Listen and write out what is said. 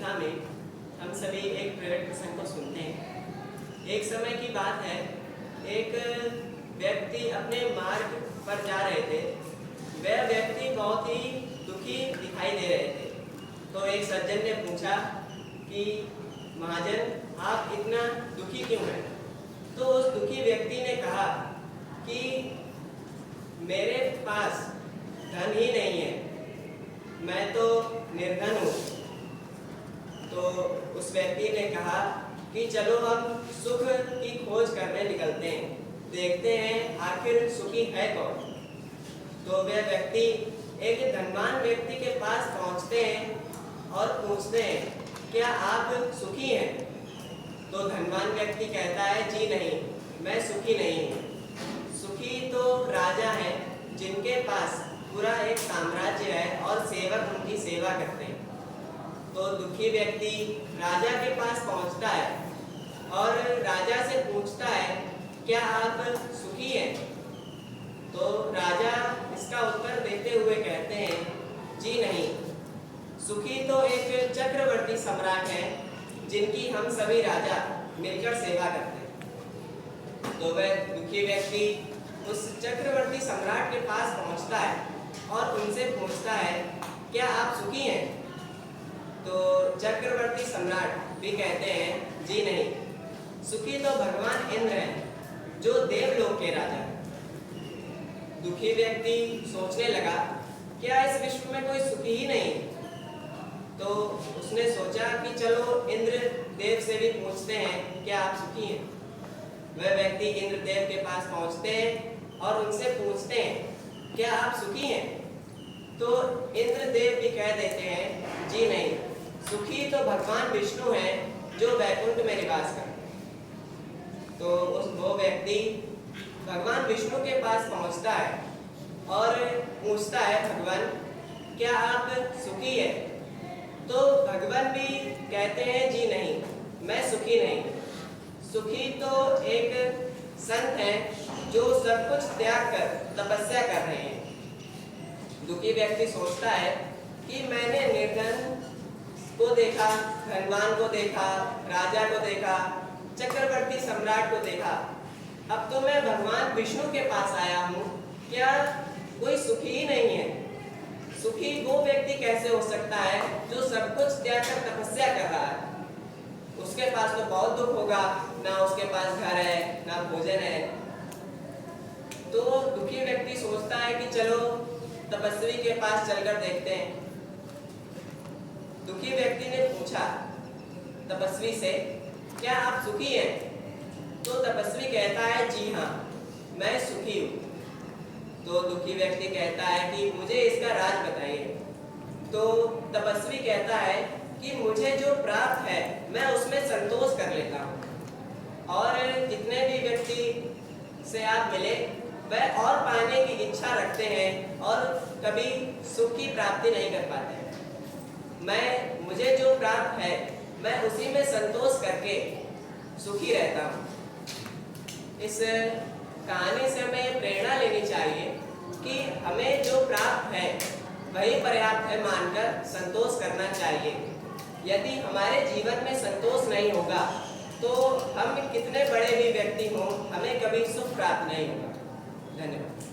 कथा में हम सभी एक प्रेरक प्रसंग को सुनते हैं। एक समय की बात है, एक व्यक्ति अपने मार्ग पर जा रहे थे। वह व्यक्ति बहुत ही दुखी दिखाई दे रहे थे। तो एक सज्जन ने पूछा कि महाजन, आप इतना दुखी क्यों हैं? तो उस दुखी व्यक्ति ने कहा कि मेरे पास धन ही नहीं है, मैं तो निर्धन हूँ। तो उस व्यक्ति ने कहा कि चलो हम सुख की खोज करने निकलते हैं, देखते हैं आखिर सुखी है कौन। तो वह व्यक्ति एक धनवान व्यक्ति के पास पहुंचते हैं और पूछते हैं, क्या आप सुखी हैं? तो धनवान व्यक्ति कहता है, जी नहीं, मैं सुखी नहीं हूँ। सुखी तो राजा हैं जिनके पास पूरा एक साम्राज्य है और सेवक उनकी सेवा करते हैं। तो दुखी व्यक्ति राजा के पास पहुंचता है और राजा से पूछता है, क्या आप सुखी हैं? तो राजा इसका उत्तर देते हुए कहते हैं, जी नहीं, सुखी तो एक चक्रवर्ती सम्राट है जिनकी हम सभी राजा मिलकर सेवा करते हैं। तो वह दुखी व्यक्ति उस चक्रवर्ती सम्राट के पास पहुंचता है और उनसे पूछता है, क्या आप सुखी हैं? तो चक्रवर्ती सम्राट भी कहते हैं, जी नहीं, सुखी तो भगवान इंद्र हैं जो देवलोक के राजा हैं। दुखी व्यक्ति सोचने लगा, क्या इस विश्व में कोई सुखी ही नहीं? तो उसने सोचा कि चलो इंद्र देव से भी पूछते हैं, क्या आप सुखी हैं? वह व्यक्ति इंद्र देव के पास पहुंचते हैं और उनसे पूछते हैं, क्या आप सुखी हैं? तो इंद्र देव भी कह देते हैं, जी नहीं, सुखी तो भगवान विष्णु हैं जो वैकुंठ में निवास करते हैं। तो वो व्यक्ति भगवान विष्णु के पास पहुंचता है और पूछता है, भगवान, क्या आप सुखी हैं? तो भगवान भी कहते हैं, जी नहीं, मैं सुखी नहीं। सुखी तो एक संत हैं जो सब कुछ त्याग कर तपस्या कर रहे हैं। दुखी व्यक्ति सोचता है कि मैंने निर्धन को देखा, धनवान को देखा, राजा को देखा, चक्रवर्ती सम्राट को देखा, अब तो मैं भगवान विष्णु के पास आया हूँ, क्या कोई सुखी ही नहीं है? सुखी वो व्यक्ति कैसे हो सकता है जो सब कुछ त्याग कर तपस्या कर रहा है? उसके पास तो बहुत दुख होगा, ना उसके पास घर है, ना भोजन है। तो दुखी व्यक्ति सोचता है कि चलो तपस्वी के पास चलकर देखते हैं। दुखी व्यक्ति ने पूछा तपस्वी से, क्या आप सुखी हैं? तो तपस्वी कहता है, जी हाँ, मैं सुखी हूँ। तो दुखी व्यक्ति कहता है कि मुझे इसका राज बताइए। तो तपस्वी कहता है कि मुझे जो प्राप्त है मैं उसमें संतोष कर लेता हूँ, और जितने भी व्यक्ति से आप मिले वह और पाने की इच्छा रखते हैं और कभी सुख की प्राप्ति नहीं कर पाते हैं। मुझे जो प्राप्त है मैं उसी में संतोष करके सुखी रहता हूँ। इस कहानी से हमें प्रेरणा लेनी चाहिए कि हमें जो प्राप्त है वही पर्याप्त है मानकर संतोष करना चाहिए। यदि हमारे जीवन में संतोष नहीं होगा तो हम कितने बड़े भी व्यक्ति हों, हमें कभी सुख प्राप्त नहीं होगा। धन्यवाद।